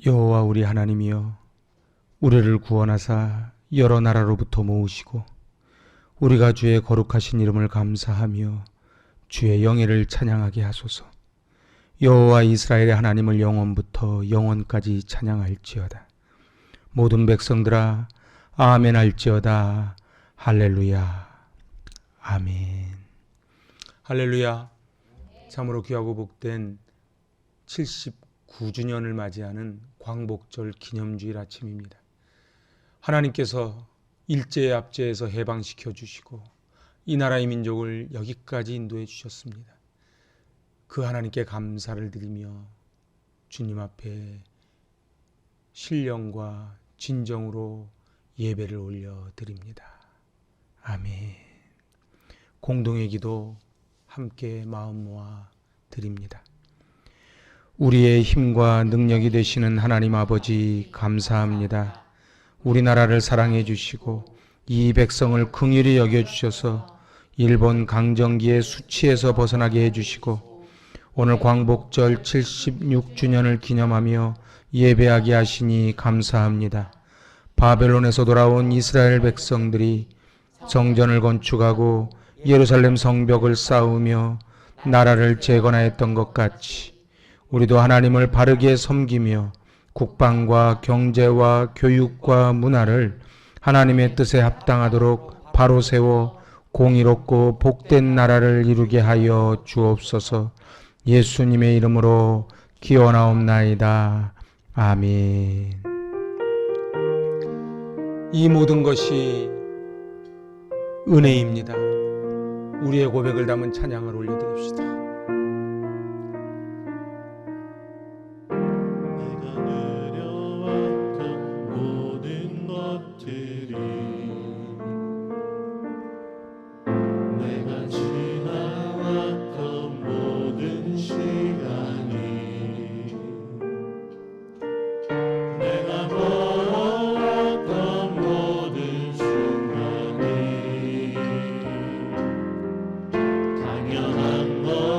여호와 우리 하나님이여, 우리를 구원하사 여러 나라로부터 모으시고 우리가 주의 거룩하신 이름을 감사하며 주의 영예를 찬양하게 하소서. 여호와 이스라엘의 하나님을 영원부터 영원까지 찬양할지어다. 모든 백성들아 아멘 할지어다. 할렐루야. 아멘. 할렐루야. 참으로 귀하고 복된 79주년을 맞이하는 광복절 기념주일 아침입니다. 하나님께서 일제의 압제에서 해방시켜 주시고 이 나라의 민족을 여기까지 인도해 주셨습니다. 그 하나님께 감사를 드리며 주님 앞에 신령과 진정으로 예배를 올려드립니다. 아멘. 공동의 기도 함께 마음 모아 드립니다. 우리의 힘과 능력이 되시는 하나님 아버지 감사합니다. 우리나라를 사랑해 주시고 이 백성을 긍휼히 여겨 주셔서 일본 강점기의 수치에서 벗어나게 해 주시고 오늘 광복절 76주년을 기념하며 예배하게 하시니 감사합니다. 바벨론에서 돌아온 이스라엘 백성들이 성전을 건축하고 예루살렘 성벽을 쌓으며 나라를 재건하였던 것 같이 우리도 하나님을 바르게 섬기며 국방과 경제와 교육과 문화를 하나님의 뜻에 합당하도록 바로 세워 공의롭고 복된 나라를 이루게 하여 주옵소서. 예수님의 이름으로 기원하옵나이다. 아멘. 이 모든 것이 은혜입니다. 우리의 고백을 담은 찬양을 올려드립시다. 당연한 것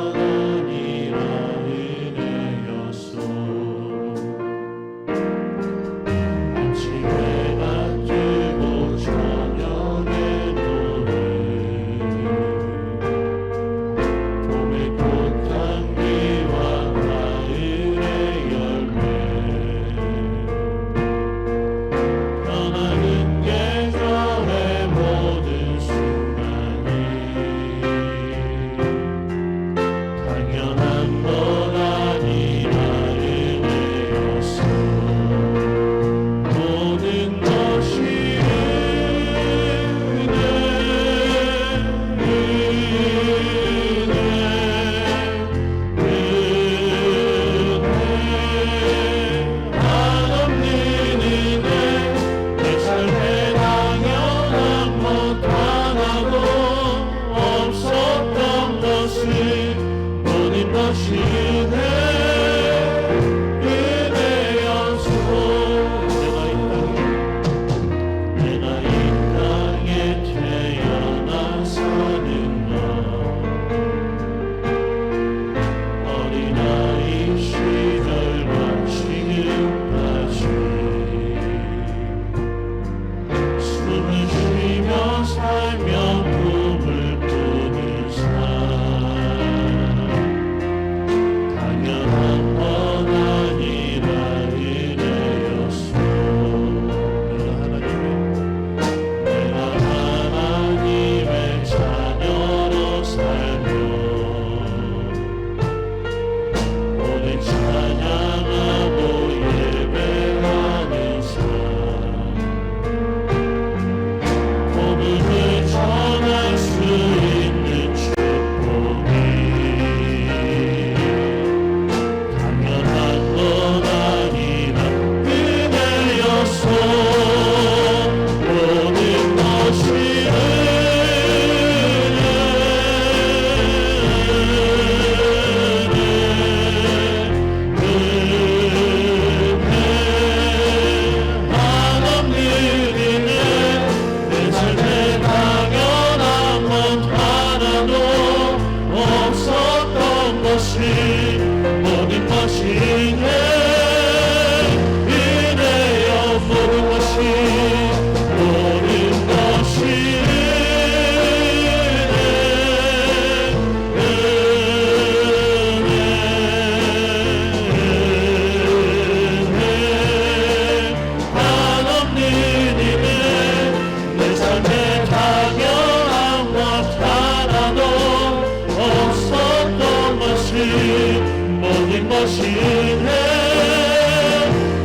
것이네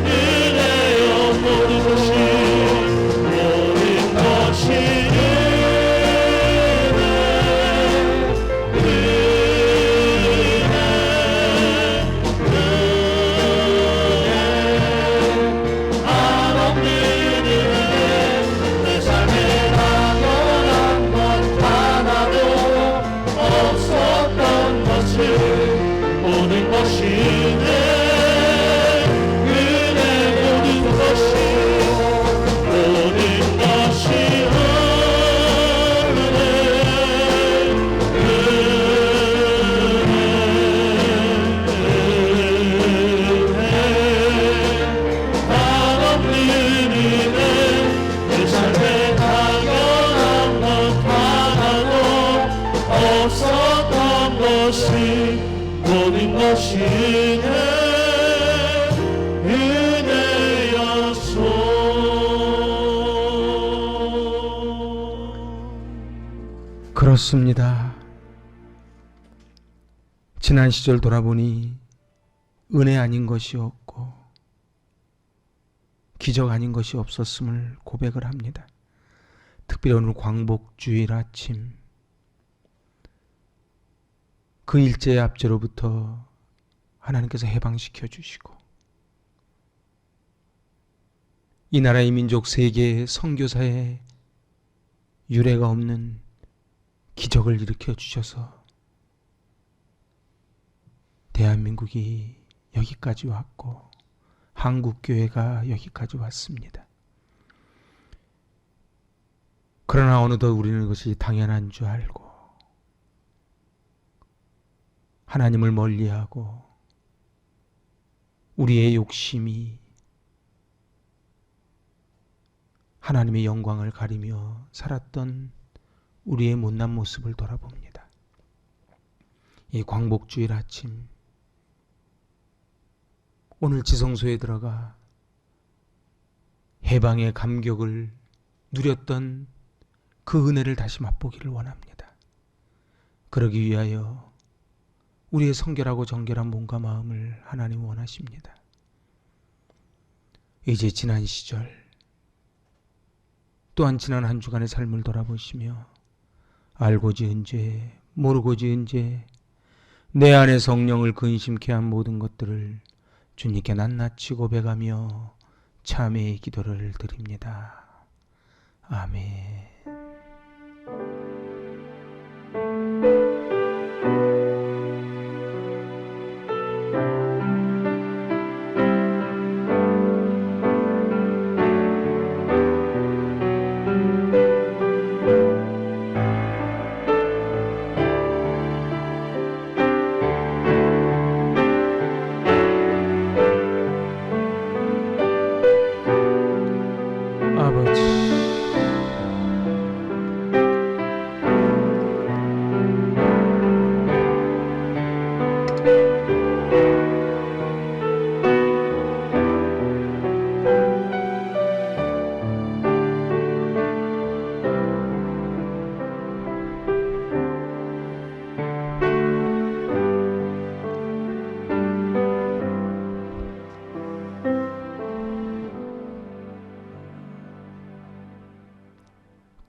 은혜여 모든 것이 모든 것이 모든 것이 내 은혜였소. 그렇습니다. 지난 시절 돌아보니 은혜 아닌 것이 없고 기적 아닌 것이 없었음을 고백을 합니다. 특별히 오늘 광복주일 아침 그 일제의 압제로부터 하나님께서 해방시켜 주시고 이 나라의 민족 세계의 선교사의 유례가 없는 기적을 일으켜 주셔서 대한민국이 여기까지 왔고 한국교회가 여기까지 왔습니다. 그러나 어느덧 우리는 그것이 당연한 줄 알고 하나님을 멀리하고 우리의 욕심이 하나님의 영광을 가리며 살았던 우리의 못난 모습을 돌아봅니다. 이 광복주일 아침 오늘 지성소에 들어가 해방의 감격을 누렸던 그 은혜를 다시 맛보기를 원합니다. 그러기 위하여 우리의 성결하고 정결한 몸과 마음을 하나님 원하십니다. 이제 지난 시절 또한 지난 한 주간의 삶을 돌아보시며 알고 지은 죄, 모르고 지은 죄, 내 안에 성령을 근심케 한 모든 것들을 주님께 낱낱이 고백하며 참회의 기도를 드립니다. 아멘.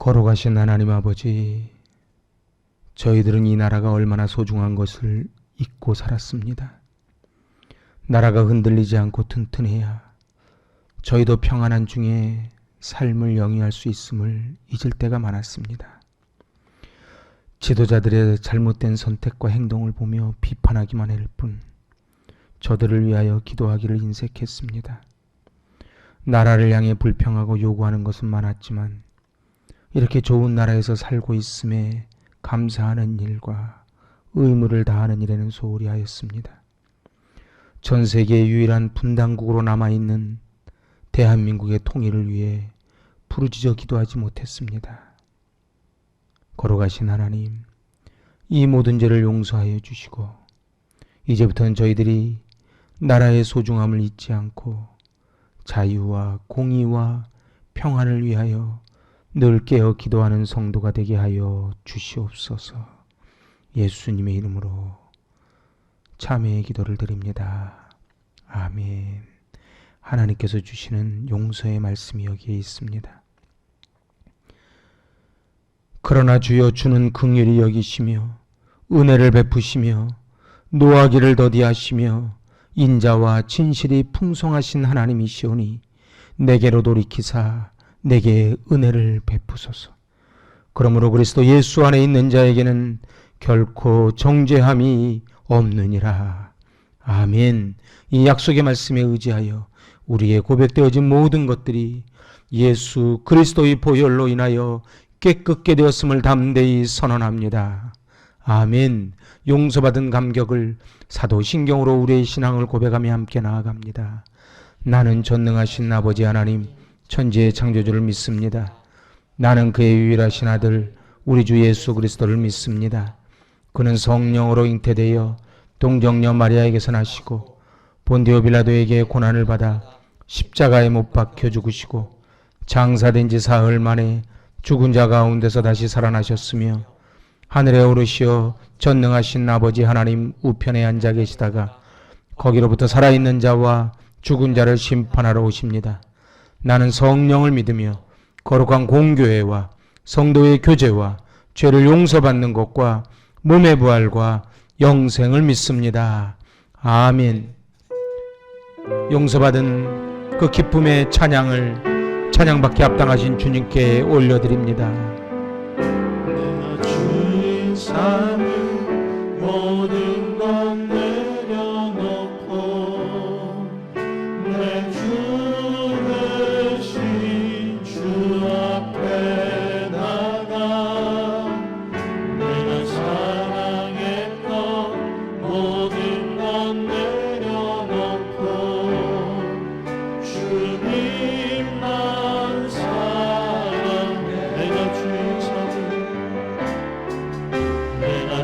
걸어가신 하나님 아버지, 저희들은 이 나라가 얼마나 소중한 것을 잊고 살았습니다. 나라가 흔들리지 않고 튼튼해야 저희도 평안한 중에 삶을 영위할 수 있음을 잊을 때가 많았습니다. 지도자들의 잘못된 선택과 행동을 보며 비판하기만 할 뿐 저들을 위하여 기도하기를 인색했습니다. 나라를 향해 불평하고 요구하는 것은 많았지만 이렇게 좋은 나라에서 살고 있음에 감사하는 일과 의무를 다하는 일에는 소홀히 하였습니다. 전 세계의 유일한 분단국으로 남아있는 대한민국의 통일을 위해 부르짖어 기도하지 못했습니다. 걸어가신 하나님, 이 모든 죄를 용서하여 주시고 이제부터는 저희들이 나라의 소중함을 잊지 않고 자유와 공의와 평안을 위하여 늘 깨어 기도하는 성도가 되게 하여 주시옵소서. 예수님의 이름으로 참회의 기도를 드립니다. 아멘. 하나님께서 주시는 용서의 말씀이 여기에 있습니다. 그러나 주여 주는 긍휼히 여기시며 은혜를 베푸시며 노하기를 더디하시며 인자와 진실이 풍성하신 하나님이시오니 내게로 돌이키사 내게 은혜를 베푸소서. 그러므로 그리스도 예수 안에 있는 자에게는 결코 정죄함이 없느니라. 아멘. 이 약속의 말씀에 의지하여 우리의 고백되어진 모든 것들이 예수 그리스도의 보혈로 인하여 깨끗게 되었음을 담대히 선언합니다. 아멘. 용서받은 감격을 사도신경으로 우리의 신앙을 고백하며 함께 나아갑니다. 나는 전능하신 아버지 하나님 천지의 창조주를 믿습니다. 나는 그의 유일하신 아들 우리 주 예수 그리스도를 믿습니다. 그는 성령으로 잉태되어 동정녀 마리아에게서 나시고 본디오 빌라도에게 고난을 받아 십자가에 못 박혀 죽으시고 장사된 지 사흘 만에 죽은 자 가운데서 다시 살아나셨으며 하늘에 오르시어 전능하신 아버지 하나님 우편에 앉아 계시다가 거기로부터 살아있는 자와 죽은 자를 심판하러 오십니다. 나는 성령을 믿으며 거룩한 공교회와 성도의 교제와 죄를 용서받는 것과 몸의 부활과 영생을 믿습니다. 아멘. 용서받은 그 기쁨의 찬양을 찬양받기 합당하신 주님께 올려드립니다. 내가 주인 삼은 모든 것 내려놓고 내 주 대신 주 앞에 나가 내가 사랑했던 모든 것 내려놓고 주님만 사랑해. 내가 주인 삼은 내가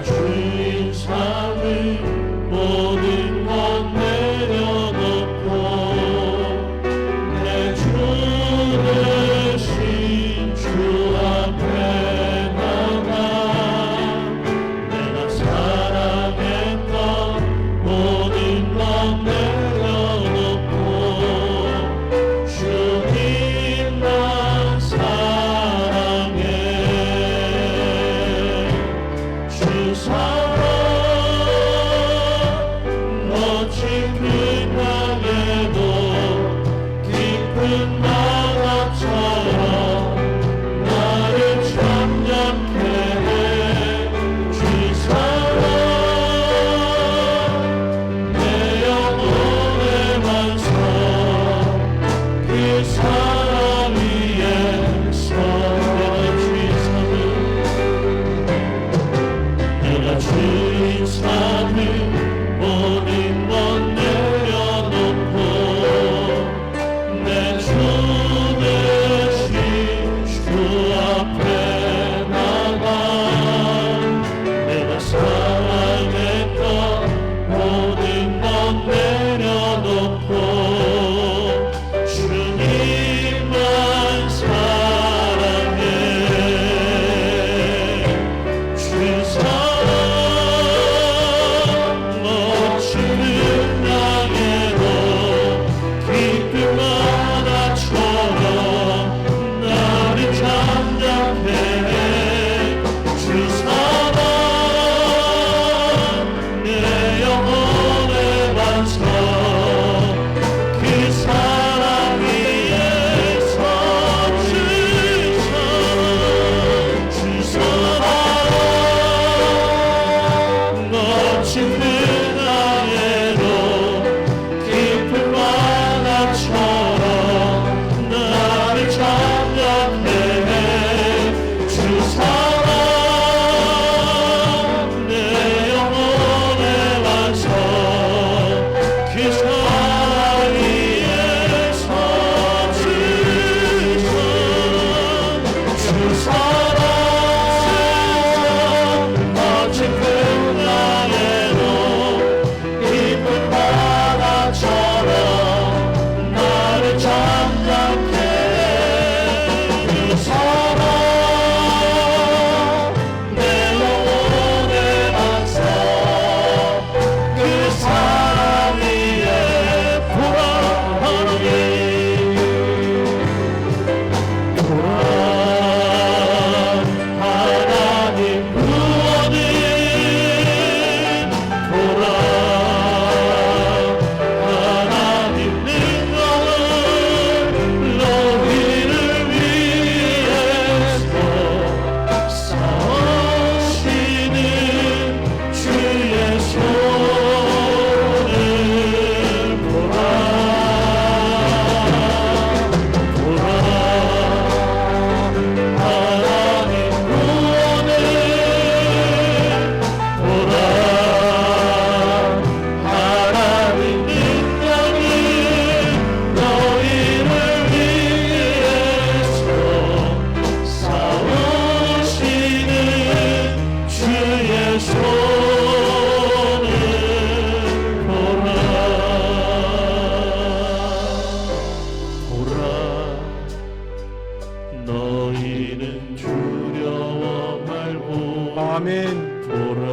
아멘. 보라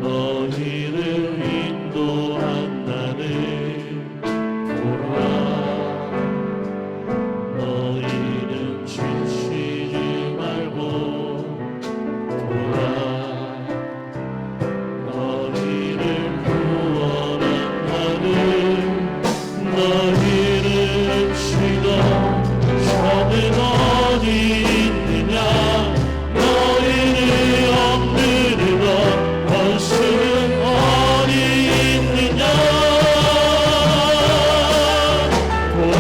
너희를 인도한다네. 보라 너희는 지치지 말고. 보라 너희를 구원한다네. 너희를 치던 저는 어디 있느냐. 너희를 엎드리던 원수는 어디 있느냐. 보라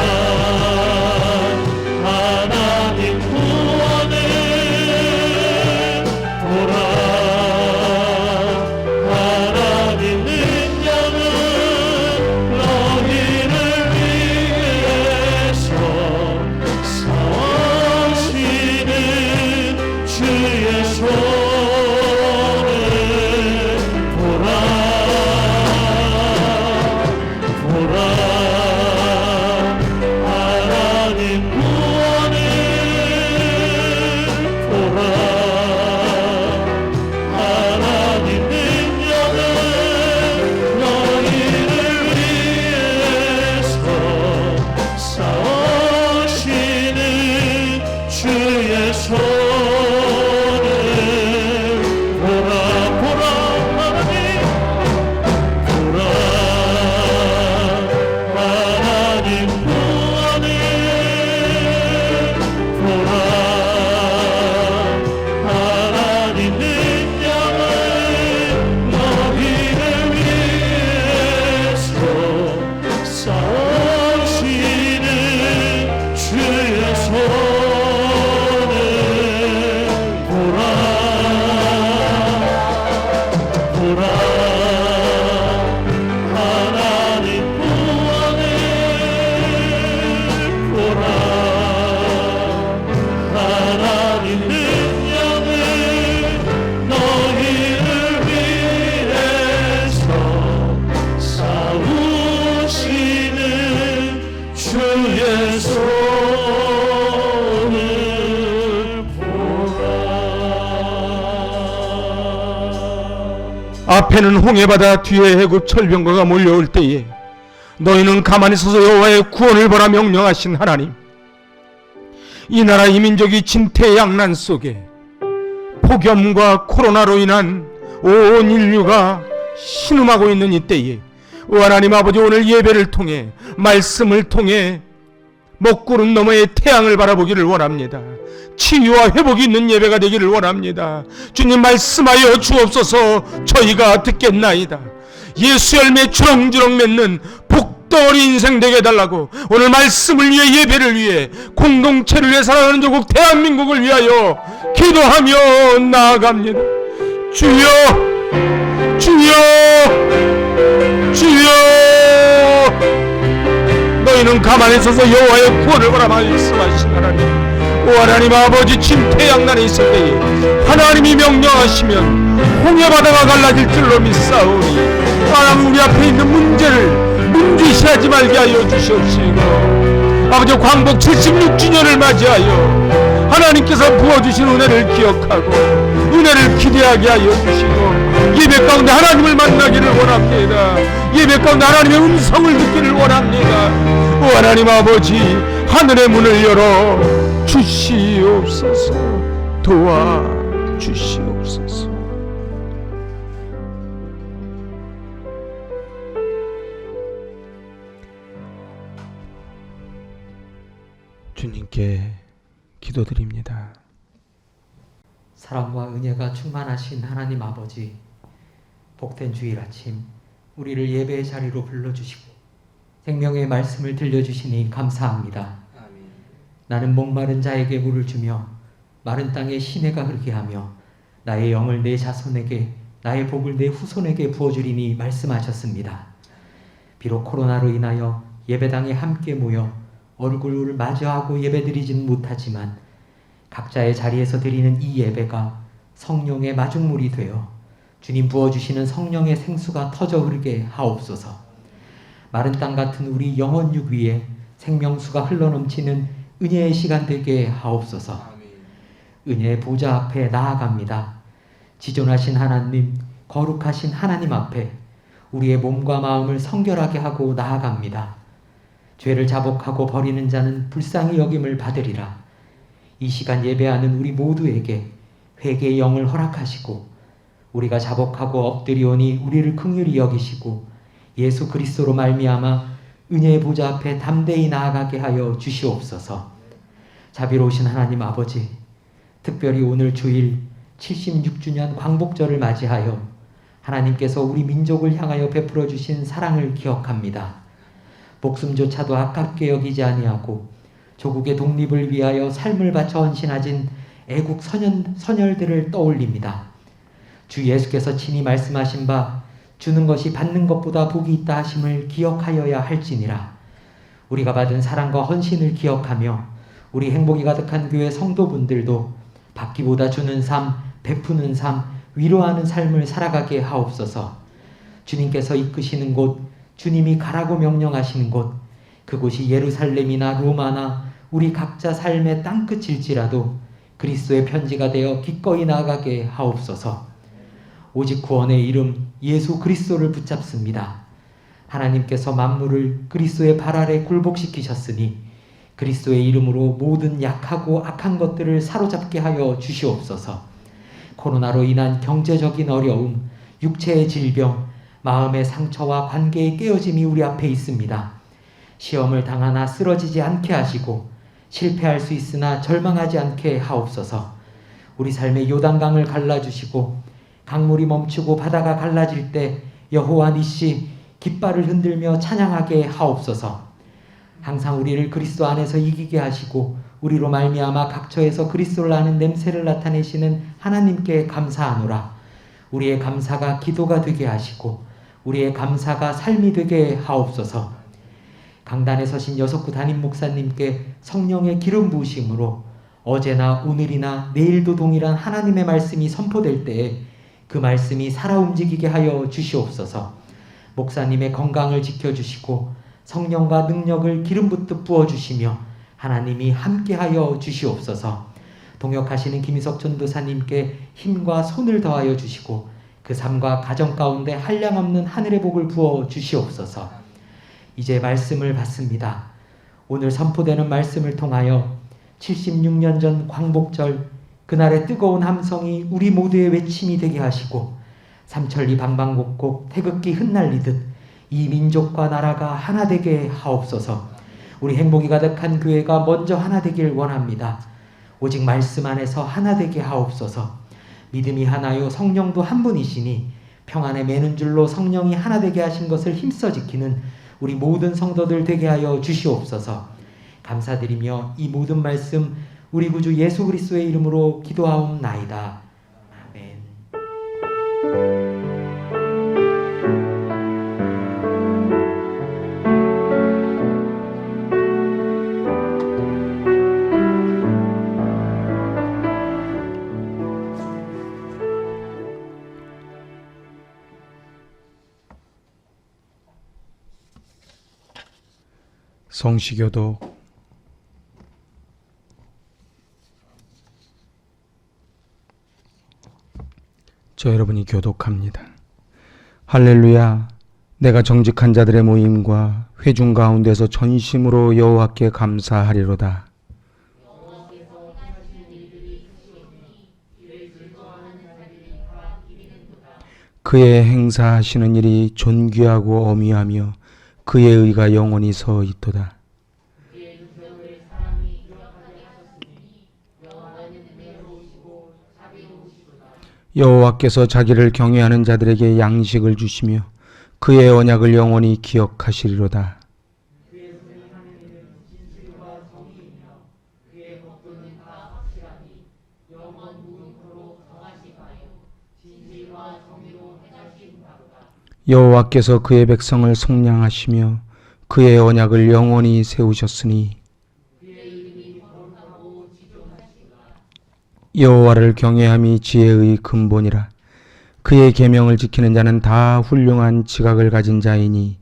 하나님 구원해. 보라 하나님 능력은 너희를 위해서 싸우시는 주의 손을 보라. 보라 하나님 구원을 보라. 하나님 능력은 너희를 위해서 싸우시는 주의 손을 보라. 보라 하나님. 보라 하나님 구원을 보라. 하나님 능력을 너희를 위해서 싸우시는 주의 손을 보라. 보라 하나님 구원을 보라. 하나님 능력을 너희를 위해서 싸우시는 주의 손을 보라. 앞에는 홍해바다, 뒤에 애굽 철병거가 몰려올 때에 너희는 가만히 서서 여호와의 구원을 보라 명령하신 하나님, 이 나라 이 민족이 진퇴양난 속에 폭염과 코로나로 인한 온 인류가 신음하고 있는 이때에 하나님 아버지, 오늘 예배를 통해, 말씀을 통해 먹구름 너머의 태양을 바라보기를 원합니다. 치유와 회복이 있는 예배가 되기를 원합니다. 주님 말씀하여 주옵소서. 저희가 듣겠나이다. 예수 열매 주렁주렁 맺는 복덩어리 인생 되게 해달라고, 오늘 말씀을 위해, 예배를 위해, 공동체를 위해 살아가는 조국 대한민국을 위하여 기도하며 나아갑니다. 주여, 주여, 주여. 너희는 가만히 서서 여호와의 구원을 보라 말씀하신 하나님, 오 하나님 아버지, 진퇴양난에 있을 때에 하나님이 명령하시면 홍해바다가 갈라질 줄로 믿사오니, 하나님 우리 앞에 있는 문제를 문제시하지 말게 하여 주시옵시고, 아버지 광복 76주년을 맞이하여 하나님께서 부어주신 은혜를 기억하고 은혜를 기대하게 하여 주시고, 예배 가운데 하나님을 만나기를 원합니다. 예배 가운데 하나님의 음성을 듣기를 원합니다. 오 하나님 아버지, 하늘의 문을 열어 주시옵소서. 도와주시옵소서. 주님께 기도드립니다. 사랑과 은혜가 충만하신 하나님 아버지, 복된 주일 아침 우리를 예배의 자리로 불러주시고 생명의 말씀을 들려주시니 감사합니다. 나는 목마른 자에게 물을 주며 마른 땅에 시내가 흐르게 하며 나의 영을 내 자손에게, 나의 복을 내 후손에게 부어주리니 말씀하셨습니다. 비록 코로나로 인하여 예배당에 함께 모여 얼굴을 마주하고 예배드리지는 못하지만 각자의 자리에서 드리는 이 예배가 성령의 마중물이 되어 주님 부어주시는 성령의 생수가 터져 흐르게 하옵소서. 마른 땅 같은 우리 영혼육 위에 생명수가 흘러넘치는 은혜의 시간 되게 하옵소서. 은혜의 보좌 앞에 나아갑니다. 지존하신 하나님, 거룩하신 하나님 앞에 우리의 몸과 마음을 성결하게 하고 나아갑니다. 죄를 자복하고 버리는 자는 불쌍히 여김을 받으리라. 이 시간 예배하는 우리 모두에게 회개의 영을 허락하시고 우리가 자복하고 엎드리오니 우리를 긍휼히 여기시고 예수 그리스도로 말미암아 은혜의 보좌 앞에 담대히 나아가게 하여 주시옵소서. 자비로우신 하나님 아버지, 특별히 오늘 주일 76주년 광복절을 맞이하여 하나님께서 우리 민족을 향하여 베풀어 주신 사랑을 기억합니다. 목숨조차도 아깝게 여기지 아니하고 조국의 독립을 위하여 삶을 바쳐 헌신하신 애국 선열들을 떠올립니다. 주 예수께서 친히 말씀하신 바 주는 것이 받는 것보다 복이 있다 하심을 기억하여야 할지니라. 우리가 받은 사랑과 헌신을 기억하며 우리 행복이 가득한 교회 성도분들도 받기보다 주는 삶, 베푸는 삶, 위로하는 삶을 살아가게 하옵소서. 주님께서 이끄시는 곳, 주님이 가라고 명령하시는 곳, 그곳이 예루살렘이나 로마나 우리 각자 삶의 땅끝일지라도 그리스도의 편지가 되어 기꺼이 나아가게 하옵소서. 오직 구원의 이름 예수 그리스도를 붙잡습니다. 하나님께서 만물을 그리스도의 발 아래 굴복시키셨으니 그리스도의 이름으로 모든 약하고 악한 것들을 사로잡게 하여 주시옵소서. 코로나로 인한 경제적인 어려움, 육체의 질병, 마음의 상처와 관계의 깨어짐이 우리 앞에 있습니다. 시험을 당하나 쓰러지지 않게 하시고 실패할 수 있으나 절망하지 않게 하옵소서. 우리 삶의 요단강을 갈라주시고 강물이 멈추고 바다가 갈라질 때 여호와 니시 깃발을 흔들며 찬양하게 하옵소서. 항상 우리를 그리스도 안에서 이기게 하시고 우리로 말미암아 각처에서 그리스도를 아는 냄새를 나타내시는 하나님께 감사하노라. 우리의 감사가 기도가 되게 하시고 우리의 감사가 삶이 되게 하옵소서. 강단에 서신 여석구 담임 목사님께 성령의 기름 부으심으로 어제나 오늘이나 내일도 동일한 하나님의 말씀이 선포될 때에 그 말씀이 살아 움직이게 하여 주시옵소서. 목사님의 건강을 지켜주시고 성령과 능력을 기름 붓듯 부어주시며 하나님이 함께하여 주시옵소서. 동역하시는 김희석 전도사님께 힘과 손을 더하여 주시고 그 삶과 가정 가운데 한량없는 하늘의 복을 부어 주시옵소서. 이제 말씀을 받습니다. 오늘 선포되는 말씀을 통하여 76년 전 광복절 그날의 뜨거운 함성이 우리 모두의 외침이 되게 하시고 삼천리 방방곡곡 태극기 흩날리듯 이 민족과 나라가 하나 되게 하옵소서. 우리 행복이 가득한 교회가 먼저 하나 되길 원합니다. 오직 말씀 안에서 하나 되게 하옵소서. 믿음이 하나요 성령도 한 분이시니 평안에 매는 줄로 성령이 하나 되게 하신 것을 힘써 지키는 우리 모든 성도들 되게 하여 주시옵소서. 감사드리며 이 모든 말씀 우리 구주 예수 그리스도의 이름으로 기도하옵나이다. 아멘. 성시교독. 저 여러분이 교독합니다. 할렐루야. 내가 정직한 자들의 모임과 회중 가운데서 전심으로 여호와께 감사하리로다. 그의 행사하시는 일이 존귀하고 어미하며 그의 의가 영원히 서 있도다. 여호와께서 자기를 경외하는 자들에게 양식을 주시며 그의 언약을 영원히 기억하시리로다. 여호와께서 그의 백성을 속량하시며 그의 언약을 영원히 세우셨으니 여호와를 경외함이 지혜의 근본이라. 그의 계명을 지키는 자는 다 훌륭한 지각을 가진 자이니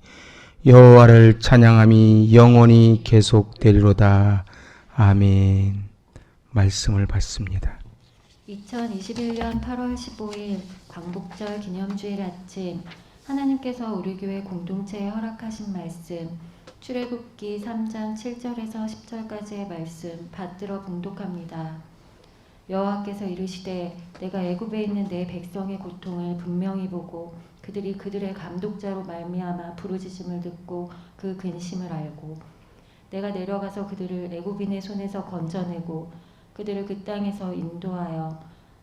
여호와를 찬양함이 영원히 계속되리로다. 아멘. 말씀을 받습니다. 2021년 8월 15일 광복절 기념주일 아침, 하나님께서 우리 교회 공동체에 허락하신 말씀, 출애굽기 3장 7절에서 10절까지의 말씀 받들어 봉독합니다. 여호와께서 이르시되 내가 애굽에 있는 내 백성의 고통을 분명히 보고 그들이 그들의 감독자로 말미암아 부르짖음을 듣고 그 근심을 알고 내가 내려가서 그들을 애굽인의 손에서 건져내고 그들을 그 땅에서 인도하여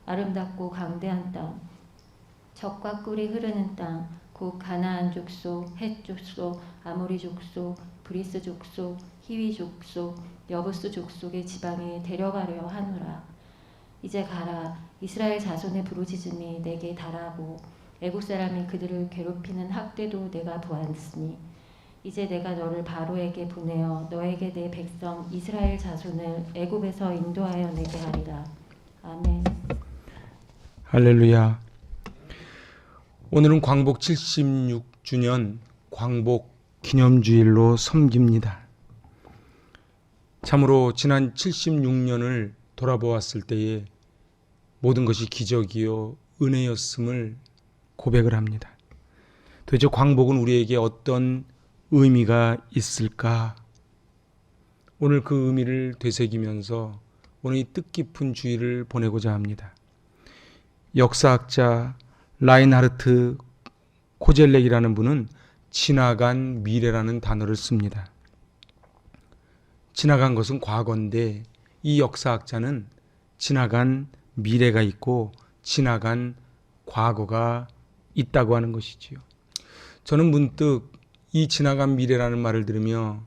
아름답고 강대한 땅, 젖과 꿀이 흐르는 땅, 곧 가나안 족속, 헷 족속, 아모리 족속, 브리스 족속, 히위 족속, 여부스 족속의 지방에 데려가려 하노라. 이제 가라. 이스라엘 자손의 부르짖음이 내게 달하고 애국 사람이 그들을 괴롭히는 학대도 내가 보았으니 이제 내가 너를 바로에게 보내어 너에게 내 백성 이스라엘 자손을 애굽에서 인도하여 내게 하리라. 아멘. 할렐루야. 오늘은 광복 76주년 광복 기념주일로 섬깁니다. 참으로 지난 76년을 돌아보았을 때에 모든 것이 기적이요 은혜였음을 고백을 합니다. 도대체 광복은 우리에게 어떤 의미가 있을까? 오늘 그 의미를 되새기면서 오늘 이 뜻깊은 주일을 보내고자 합니다. 역사학자 라인하르트 코젤렉이라는 분은 지나간 미래라는 단어를 씁니다. 지나간 것은 과거인데 이 역사학자는 지나간 미래가 있고 지나간 과거가 있다고 하는 것이지요. 저는 문득 이 지나간 미래라는 말을 들으며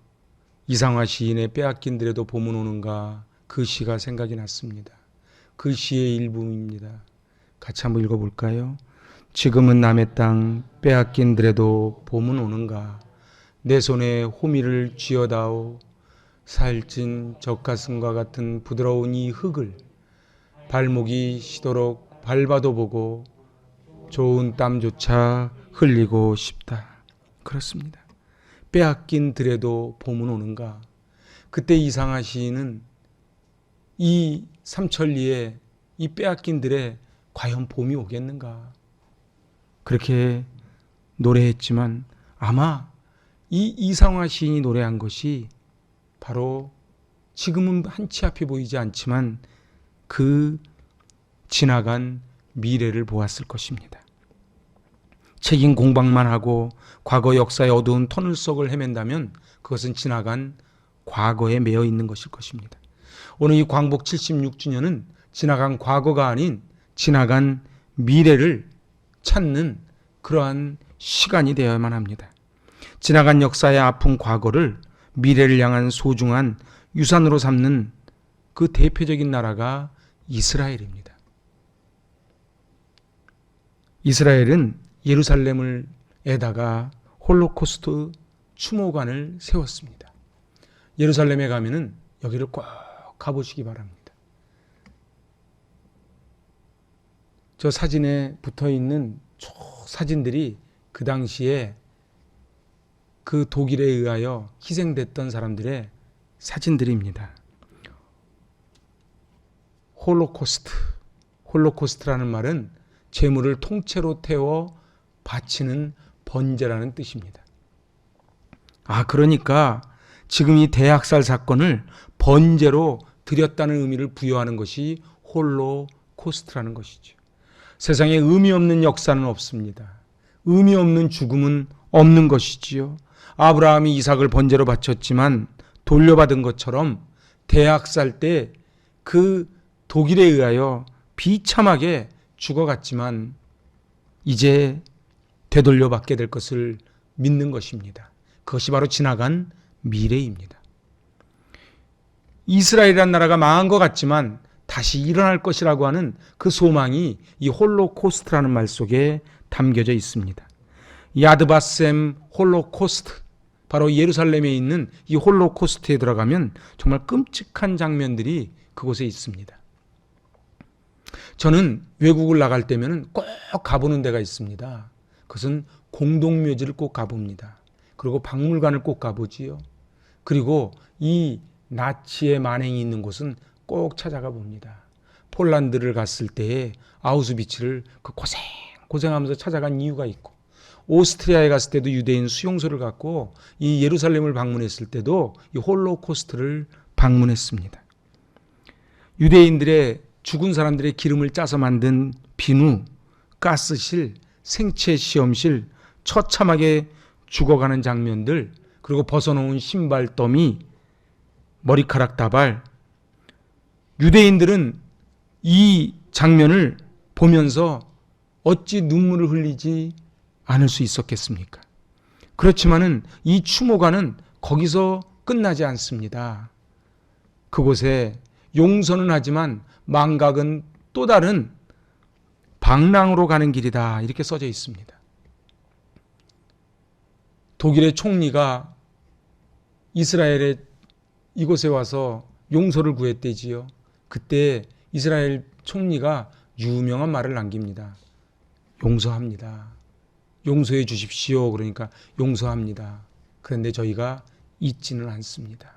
이상화 시인의 빼앗긴 들에도 봄은 오는가 그 시가 생각이 났습니다. 그 시의 일부입니다. 같이 한번 읽어볼까요? 지금은 남의 땅 빼앗긴 들에도 봄은 오는가 내 손에 호미를 쥐어다오 살찐 젖가슴과 같은 부드러운 이 흙을 발목이 시도록 밟아도 보고 좋은 땀조차 흘리고 싶다. 그렇습니다. 빼앗긴 들에도 봄은 오는가. 그때 이상하 시인은 이 삼천리에 이 빼앗긴 들에 과연 봄이 오겠는가. 그렇게 노래했지만 아마 이 이상화 시인이 노래한 것이 바로 지금은 한치 앞이 보이지 않지만 그 지나간 미래를 보았을 것입니다. 책임 공방만 하고 과거 역사의 어두운 터널 속을 헤맨다면 그것은 지나간 과거에 매여 있는 것일 것입니다. 오늘 이 광복 76주년은 지나간 과거가 아닌 지나간 미래를 찾는 그러한 시간이 되어야만 합니다. 지나간 역사의 아픈 과거를 미래를 향한 소중한 유산으로 삼는 그 대표적인 나라가 이스라엘입니다. 이스라엘은 예루살렘을 에다가 홀로코스트 추모관을 세웠습니다. 예루살렘에 가면은 여기를 꼭 가보시기 바랍니다. 저 사진에 붙어 있는 사진들이 그 당시에 그 독일에 의하여 희생됐던 사람들의 사진들입니다. 홀로코스트라는 말은 재물을 통째로 태워 바치는 번제라는 뜻입니다. 그러니까 지금 이 대학살 사건을 번제로 드렸다는 의미를 부여하는 것이 홀로코스트라는 것이죠. 세상에 의미 없는 역사는 없습니다. 의미 없는 죽음은 없는 것이지요. 아브라함이 이삭을 번제로 바쳤지만 돌려받은 것처럼 대학살 때 그 독일에 의하여 비참하게 죽어갔지만 이제 되돌려 받게 될 것을 믿는 것입니다. 그것이 바로 지나간 미래입니다. 이스라엘이라는 나라가 망한 것 같지만 다시 일어날 것이라고 하는 그 소망이 이 홀로코스트라는 말 속에 담겨져 있습니다. 야드바셈 홀로코스트, 바로 예루살렘에 있는 이 홀로코스트에 들어가면 정말 끔찍한 장면들이 그곳에 있습니다. 저는 외국을 나갈 때면 꼭 가보는 데가 있습니다. 그것은 공동묘지를 꼭 가봅니다. 그리고 박물관을 꼭 가보지요. 그리고 이 나치의 만행이 있는 곳은 꼭 찾아가 봅니다. 폴란드를 갔을 때에 아우슈비츠를 그 고생하면서 찾아간 이유가 있고, 오스트리아에 갔을 때도 유대인 수용소를 갖고 이 예루살렘을 방문했을 때도 이 홀로코스트를 방문했습니다. 유대인들의 죽은 사람들의 기름을 짜서 만든 비누, 가스실, 생체 시험실, 처참하게 죽어가는 장면들, 그리고 벗어놓은 신발 더미, 머리카락 다발. 유대인들은 이 장면을 보면서 어찌 눈물을 흘리지 않을 수 있었겠습니까? 그렇지만은 이 추모관은 거기서 끝나지 않습니다. 그곳에 용서는 하지만 망각은 또 다른 방랑으로 가는 길이다, 이렇게 써져 있습니다. 독일의 총리가 이스라엘의 이곳에 와서 용서를 구했대지요. 그때 이스라엘 총리가 유명한 말을 남깁니다. 용서합니다. 용서해 주십시오. 그러니까 용서합니다. 그런데 저희가 잊지는 않습니다.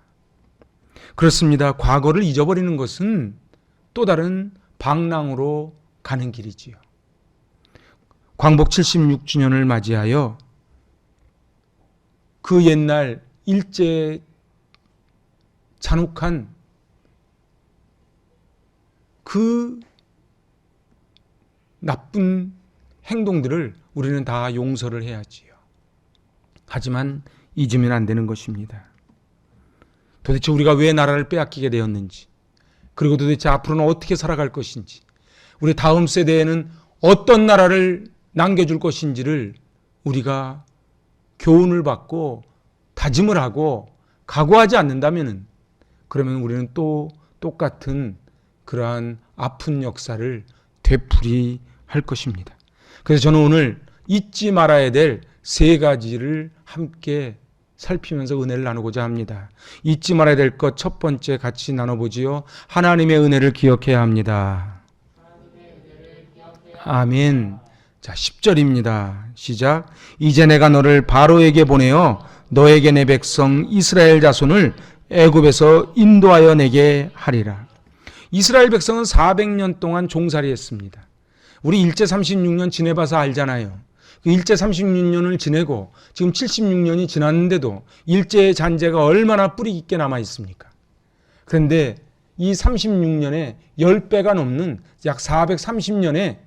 그렇습니다. 과거를 잊어버리는 것은 또 다른 방랑으로 가는 길이지요. 광복 76주년을 맞이하여 그 옛날 일제의 잔혹한 그 나쁜 행동들을 우리는 다 용서를 해야지요. 하지만 잊으면 안 되는 것입니다. 도대체 우리가 왜 나라를 빼앗기게 되었는지, 그리고 도대체 앞으로는 어떻게 살아갈 것인지, 우리 다음 세대에는 어떤 나라를 남겨줄 것인지를 우리가 교훈을 받고 다짐을 하고 각오하지 않는다면, 그러면 우리는 또 똑같은 그러한 아픈 역사를 되풀이할 것입니다. 그래서 저는 오늘 잊지 말아야 될 3가지를 함께 살피면서 은혜를 나누고자 합니다. 잊지 말아야 될 것 첫 번째 같이 나눠보지요. 하나님의 은혜를 기억해야 합니다. 아멘. 자, 10절입니다. 시작. 이제 내가 너를 바로에게 보내어 너에게 내 백성 이스라엘 자손을 애굽에서 인도하여 내게 하리라. 이스라엘 백성은 400년 동안 종살이했습니다. 우리 일제 36년 지내봐서 알잖아요. 그 일제 36년을 지내고 지금 76년이 지났는데도 일제의 잔재가 얼마나 뿌리 깊게 남아 있습니까? 그런데 이 36년에 10배가 넘는 약 430년에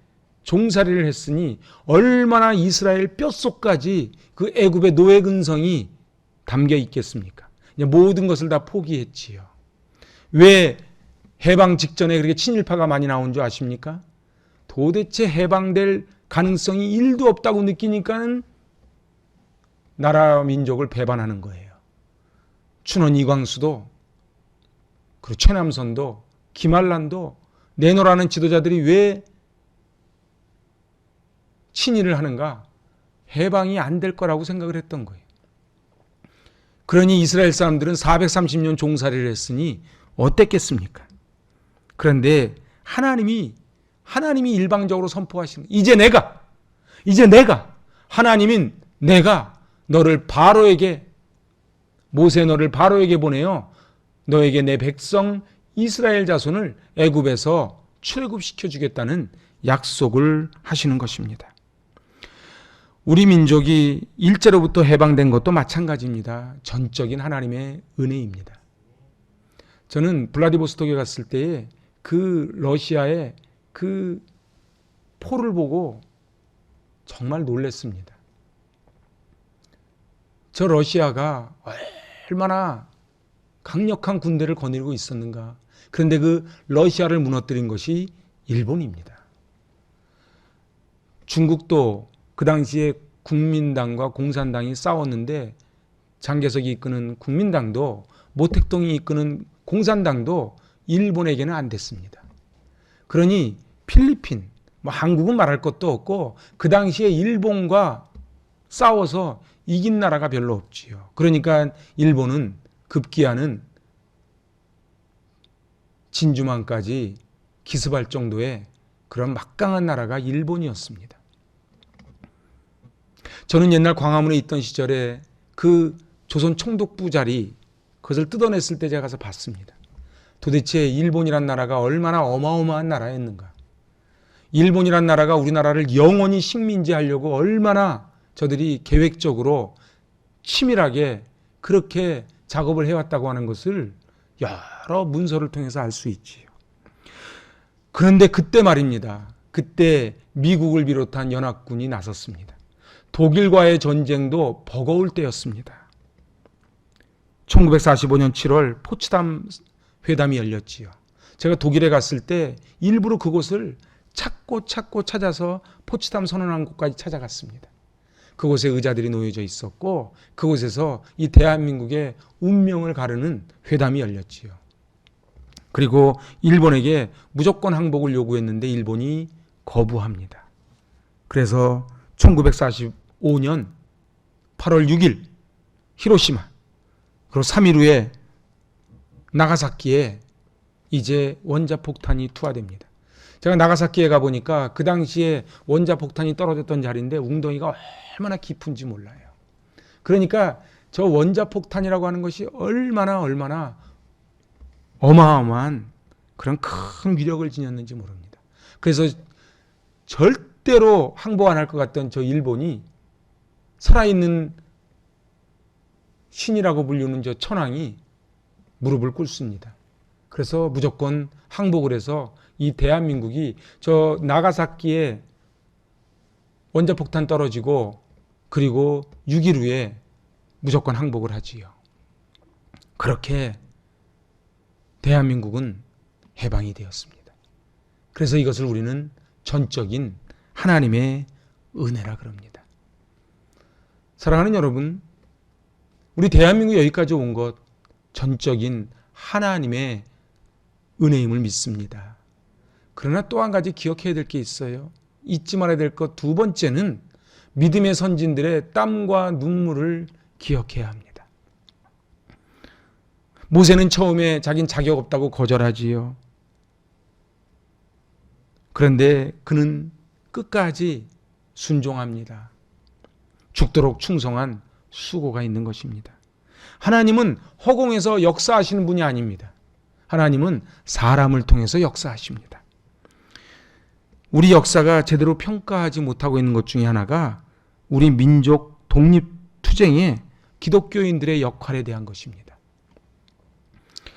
종살이를 했으니 얼마나 이스라엘 뼛속까지 그 애굽의 노예 근성이 담겨 있겠습니까? 모든 것을 다 포기했지요. 왜 해방 직전에 그렇게 친일파가 많이 나온 줄 아십니까? 도대체 해방될 가능성이 1도 없다고 느끼니까는 나라 민족을 배반하는 거예요. 춘원 이광수도, 그리고 최남선도, 김한란도 내노라는 지도자들이 왜 친일을 하는가? 해방이 안 될 거라고 생각을 했던 거예요. 그러니 이스라엘 사람들은 430년 종살이를 했으니 어땠겠습니까? 그런데 하나님이 일방적으로 선포하신, 이제 내가 하나님인 내가 너를 바로에게, 모세 너를 바로에게 보내어 너에게 내 백성 이스라엘 자손을 애굽에서 출애굽시켜 주겠다는 약속을 하시는 것입니다. 우리 민족이 일제로부터 해방된 것도 마찬가지입니다. 전적인 하나님의 은혜입니다. 저는 블라디보스톡에 갔을 때에 그 러시아의 그 포를 보고 정말 놀랐습니다. 저 러시아가 얼마나 강력한 군대를 거느리고 있었는가. 그런데 그 러시아를 무너뜨린 것이 일본입니다. 중국도 그 당시에 국민당과 공산당이 싸웠는데 장개석이 이끄는 국민당도 모택동이 이끄는 공산당도 일본에게는 안 됐습니다. 그러니 필리핀, 한국은 말할 것도 없고 그 당시에 일본과 싸워서 이긴 나라가 별로 없지요. 그러니까 일본은 급기야는 진주만까지 기습할 정도의 그런 막강한 나라가 일본이었습니다. 저는 옛날 광화문에 있던 시절에 그 조선 총독부 자리, 그것을 뜯어냈을 때 제가 가서 봤습니다. 도대체 일본이란 나라가 얼마나 어마어마한 나라였는가. 일본이란 나라가 우리나라를 영원히 식민지하려고 얼마나 저들이 계획적으로 치밀하게 그렇게 작업을 해왔다고 하는 것을 여러 문서를 통해서 알 수 있지요. 그런데 그때 말입니다. 그때 미국을 비롯한 연합군이 나섰습니다. 독일과의 전쟁도 버거울 때였습니다. 1945년 7월 포츠담 회담이 열렸지요. 제가 독일에 갔을 때 일부러 그곳을 찾고 찾아서 포츠담 선언한 곳까지 찾아갔습니다. 그곳에 의자들이 놓여져 있었고 그곳에서 이 대한민국의 운명을 가르는 회담이 열렸지요. 그리고 일본에게 무조건 항복을 요구했는데 일본이 거부합니다. 그래서 1945년 8월 6일 히로시마 그리고 3일 후에 나가사키에 이제 원자폭탄이 투하됩니다. 제가 나가사키에 가보니까 그 당시에 원자폭탄이 떨어졌던 자리인데 웅덩이가 얼마나 깊은지 몰라요. 그러니까 저 원자폭탄이라고 하는 것이 얼마나 어마어마한 그런 큰 위력을 지녔는지 모릅니다. 그래서 절대로 항복 안 할 것 같던 저 일본이 살아있는 신이라고 불리는 저 천황이 무릎을 꿇습니다. 그래서 무조건 항복을 해서 이 대한민국이 저 나가사키에 원자폭탄 떨어지고 그리고 6일 후에 무조건 항복을 하지요. 그렇게 대한민국은 해방이 되었습니다. 그래서 이것을 우리는 전적인 하나님의 은혜라 그럽니다. 사랑하는 여러분, 우리 대한민국 여기까지 온 것 전적인 하나님의 은혜임을 믿습니다. 그러나 또 한 가지 기억해야 될 게 있어요. 잊지 말아야 될 것 두 번째는 믿음의 선진들의 땀과 눈물을 기억해야 합니다. 모세는 처음에 자긴 자격 없다고 거절하지요. 그런데 그는 끝까지 순종합니다. 죽도록 충성한 수고가 있는 것입니다. 하나님은 허공에서 역사하시는 분이 아닙니다. 하나님은 사람을 통해서 역사하십니다. 우리 역사가 제대로 평가하지 못하고 있는 것 중에 하나가 우리 민족 독립투쟁의 기독교인들의 역할에 대한 것입니다.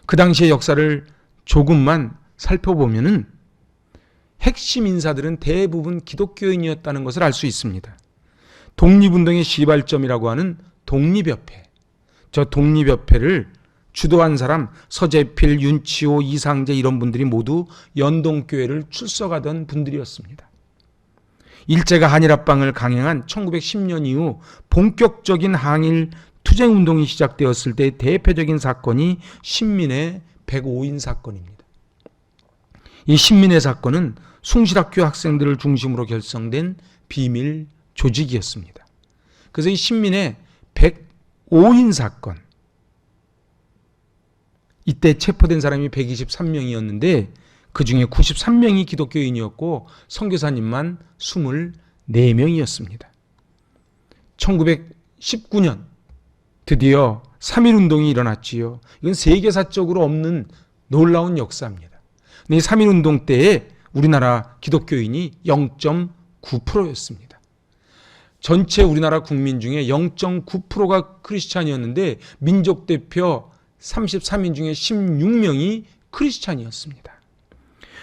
그 당시의 역사를 조금만 살펴보면은 핵심 인사들은 대부분 기독교인이었다는 것을 알 수 있습니다. 독립운동의 시발점이라고 하는 독립협회, 저 독립협회를 주도한 사람 서재필, 윤치호, 이상재 이런 분들이 모두 연동교회를 출석하던 분들이었습니다. 일제가 한일합방을 강행한 1910년 이후 본격적인 항일 투쟁운동이 시작되었을 때 대표적인 사건이 신민의 105인 사건입니다. 이 신민의 사건은 숭실학교 학생들을 중심으로 결성된 비밀 조직이었습니다. 그래서 이 신민의 105인 사건, 이때 체포된 사람이 123명이었는데 그 중에 93명이 기독교인이었고 선교사님만 24명이었습니다. 1919년 드디어 3.1운동이 일어났지요. 이건 세계사적으로 없는 놀라운 역사입니다. 근데 이 3.1운동 때에 우리나라 기독교인이 0.9%였습니다. 전체 우리나라 국민 중에 0.9%가 크리스찬이었는데 민족대표 33인 중에 16명이 크리스찬이었습니다.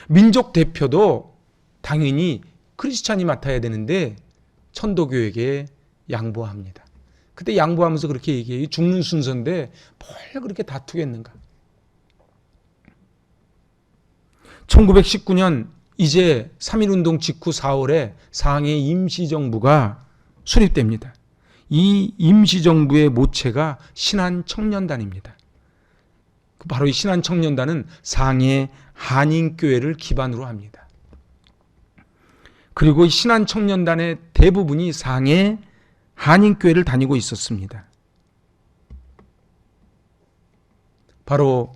민족대표도 당연히 크리스찬이 맡아야 되는데 천도교에게 양보합니다. 그때 양보하면서 그렇게 얘기해요. 죽는 순서인데 뭘 그렇게 다투겠는가. 1919년 이제 3.1운동 직후 4월에 상해 임시정부가 수립됩니다. 이 임시정부의 모체가 신한청년단입니다. 바로 이 신한청년단은 상해 한인교회를 기반으로 합니다. 그리고 이 신한청년단의 대부분이 상해 한인교회를 다니고 있었습니다. 바로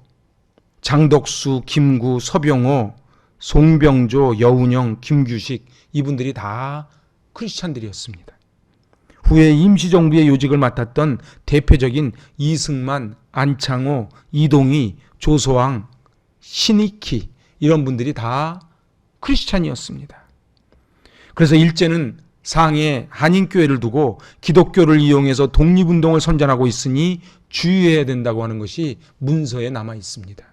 장덕수, 김구, 서병호, 송병조, 여운형, 김규식 이분들이 다 크리스찬들이었습니다. 후에 임시정부의 요직을 맡았던 대표적인 이승만, 안창호, 이동희, 조소왕 시니키 이런 분들이 다 크리스찬이었습니다. 그래서 일제는 상해 한인교회를 두고 기독교를 이용해서 독립운동을 선전하고 있으니 주의해야 된다고 하는 것이 문서에 남아 있습니다.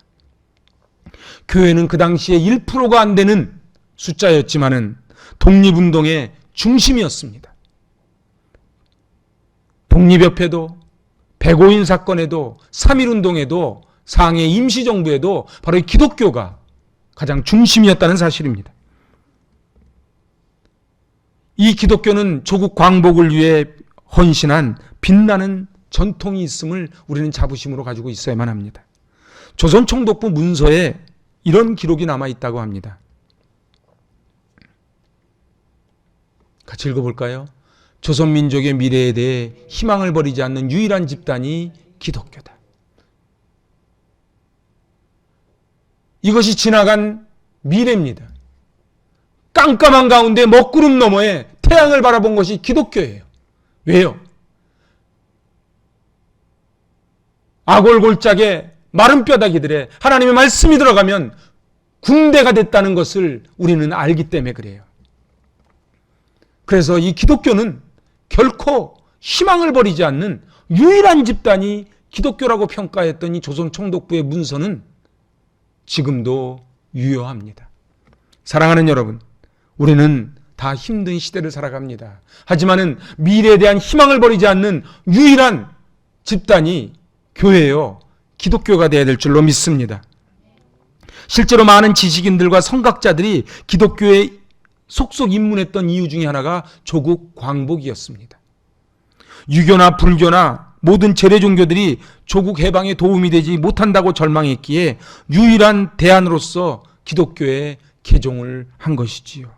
교회는 그 당시에 1%가 안 되는 숫자였지만은 독립운동의 중심이었습니다. 독립협회도 105인 사건에도 3.1운동에도 상해 임시정부에도 바로 이 기독교가 가장 중심이었다는 사실입니다. 이 기독교는 조국 광복을 위해 헌신한 빛나는 전통이 있음을 우리는 자부심으로 가지고 있어야만 합니다. 조선총독부 문서에 이런 기록이 남아있다고 합니다. 같이 읽어볼까요? 조선민족의 미래에 대해 희망을 버리지 않는 유일한 집단이 기독교다. 이것이 지나간 미래입니다. 깜깜한 가운데 먹구름 너머에 태양을 바라본 것이 기독교예요. 왜요? 아골골짝에 마른 뼈다귀들에 하나님의 말씀이 들어가면 군대가 됐다는 것을 우리는 알기 때문에 그래요. 그래서 이 기독교는 결코 희망을 버리지 않는 유일한 집단이 기독교라고 평가했던 이 조선총독부의 문서는 지금도 유효합니다. 사랑하는 여러분, 우리는 다 힘든 시대를 살아갑니다. 하지만은 미래에 대한 희망을 버리지 않는 유일한 집단이 교회요, 기독교가 되어야 될 줄로 믿습니다. 실제로 많은 지식인들과 성각자들이 기독교에 속속 입문했던 이유 중에 하나가 조국 광복이었습니다. 유교나 불교나 모든 재래 종교들이 조국 해방에 도움이 되지 못한다고 절망했기에 유일한 대안으로서 기독교에 개종을 한 것이지요.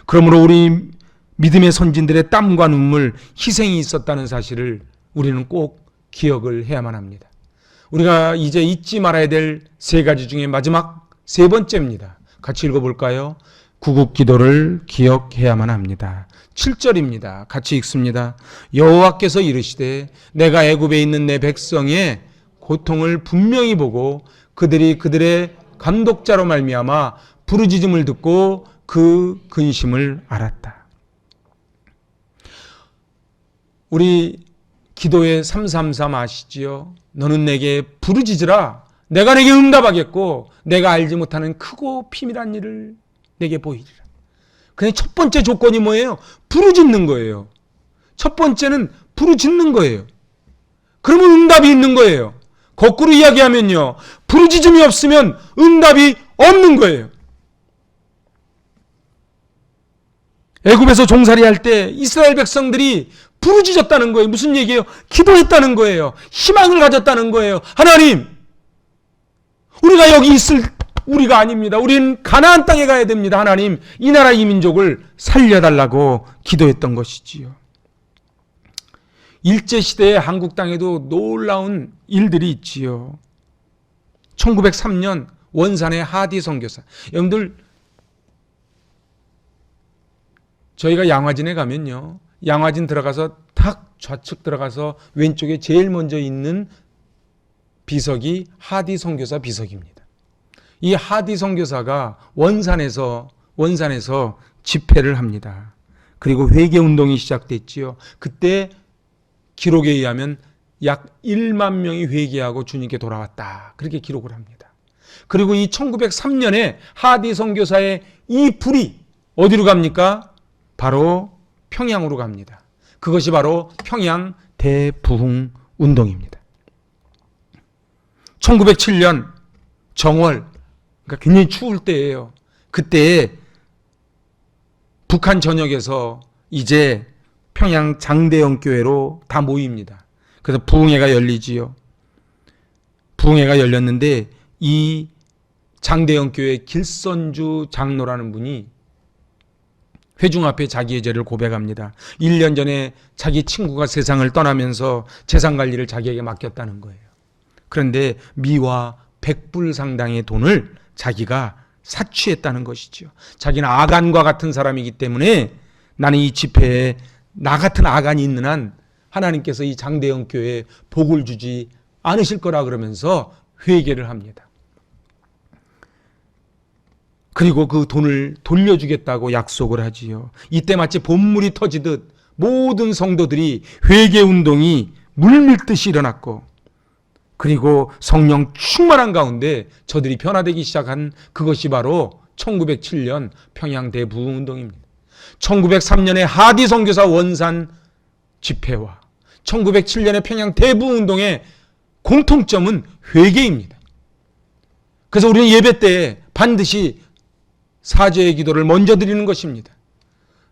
그러므로 우리 믿음의 선진들의 땀과 눈물, 희생이 있었다는 사실을 우리는 꼭 기억을 해야만 합니다. 우리가 이제 잊지 말아야 될 세 가지 중에 마지막 세 번째입니다. 같이 읽어볼까요? 구국 기도를 기억해야만 합니다. 7절입니다. 같이 읽습니다. 여호와께서 이르시되 내가 애굽에 있는 내 백성의 고통을 분명히 보고 그들이 그들의 감독자로 말미암아 부르짖음을 듣고 그 근심을 알았다. 우리 기도의 333 아시지요? 너는 내게 부르짖으라. 내가 내게 응답하겠고 내가 알지 못하는 크고 비밀한 일을 내게 보이리라. 그냥 첫 번째 조건이 뭐예요? 부르짖는 거예요. 첫 번째는 부르짖는 거예요. 그러면 응답이 있는 거예요. 거꾸로 이야기하면요, 부르짖음이 없으면 응답이 없는 거예요. 애굽에서 종살이할 때 이스라엘 백성들이 부르짖었다는 거예요. 무슨 얘기예요? 기도했다는 거예요. 희망을 가졌다는 거예요. 하나님, 우리가 여기 있을 우리가 아닙니다. 우리는 가나안 땅에 가야 됩니다. 하나님, 이 나라 이 민족을 살려달라고 기도했던 것이지요. 일제시대의 한국 땅에도 놀라운 일들이 있지요. 1903년 원산의 하디 선교사. 여러분들, 저희가 양화진에 가면요, 양화진 들어가서 탁 좌측 들어가서 왼쪽에 제일 먼저 있는 비석이 하디 선교사 비석입니다. 이 하디 선교사가 원산에서 집회를 합니다. 그리고 회개운동이 시작됐지요. 그때 기록에 의하면 약 1만 명이 회개하고 주님께 돌아왔다. 그렇게 기록을 합니다. 그리고 이 1903년에 하디 선교사의 이 불이 어디로 갑니까? 바로 평양으로 갑니다. 그것이 바로 평양 대부흥 운동입니다. 1907년 정월, 그러니까 굉장히 추울 때예요. 그때 북한 전역에서 이제 평양 장대영 교회로 다 모입니다. 그래서 부흥회가 열리지요. 부흥회가 열렸는데 이 장대영 교회 길선주 장로라는 분이 회중 앞에 자기의 죄를 고백합니다. 1년 전에 자기 친구가 세상을 떠나면서 재산 관리를 자기에게 맡겼다는 거예요. 그런데 미화 100불 상당의 돈을 자기가 사취했다는 것이죠. 자기는 아간과 같은 사람이기 때문에 나는 이 집회에 나 같은 아간이 있는 한 하나님께서 이 장대영 교회에 복을 주지 않으실 거라 그러면서 회개를 합니다. 그리고 그 돈을 돌려주겠다고 약속을 하지요. 이때 마치 봇물이 터지듯 모든 성도들이 회개운동이 물밀듯이 일어났고, 그리고 성령 충만한 가운데 저들이 변화되기 시작한 그것이 바로 1907년 평양 대부흥운동입니다. 1903년에 하디 선교사 원산 집회와 1907년의 평양 대부흥운동의 공통점은 회개입니다. 그래서 우리는 예배 때에 반드시 사죄의 기도를 먼저 드리는 것입니다.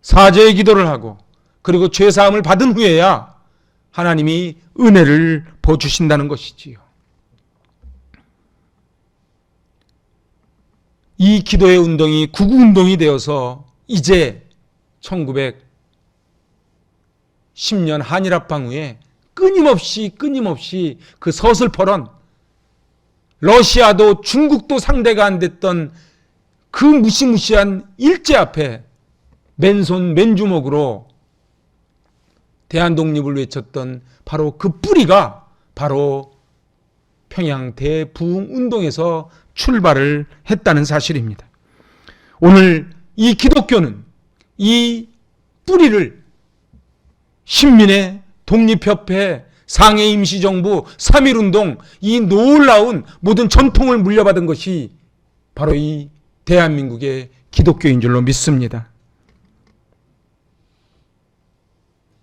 사죄의 기도를 하고, 그리고 죄사함을 받은 후에야 하나님이 은혜를 부어주신다는 것이지요. 이 기도의 운동이 구구운동이 되어서 이제 1910년 한일합방 후에 끊임없이 그 서슬퍼런 러시아도 중국도 상대가 안 됐던 그 무시무시한 일제 앞에 맨손 맨주먹으로 대한독립을 외쳤던 바로 그 뿌리가 바로 평양 대부흥운동에서 출발을 했다는 사실입니다. 오늘 이 기독교는 이 뿌리를 신민의 독립협회, 상해임시정부, 3.1운동, 이 놀라운 모든 전통을 물려받은 것이 바로 이 대한민국의 기독교인 줄로 믿습니다.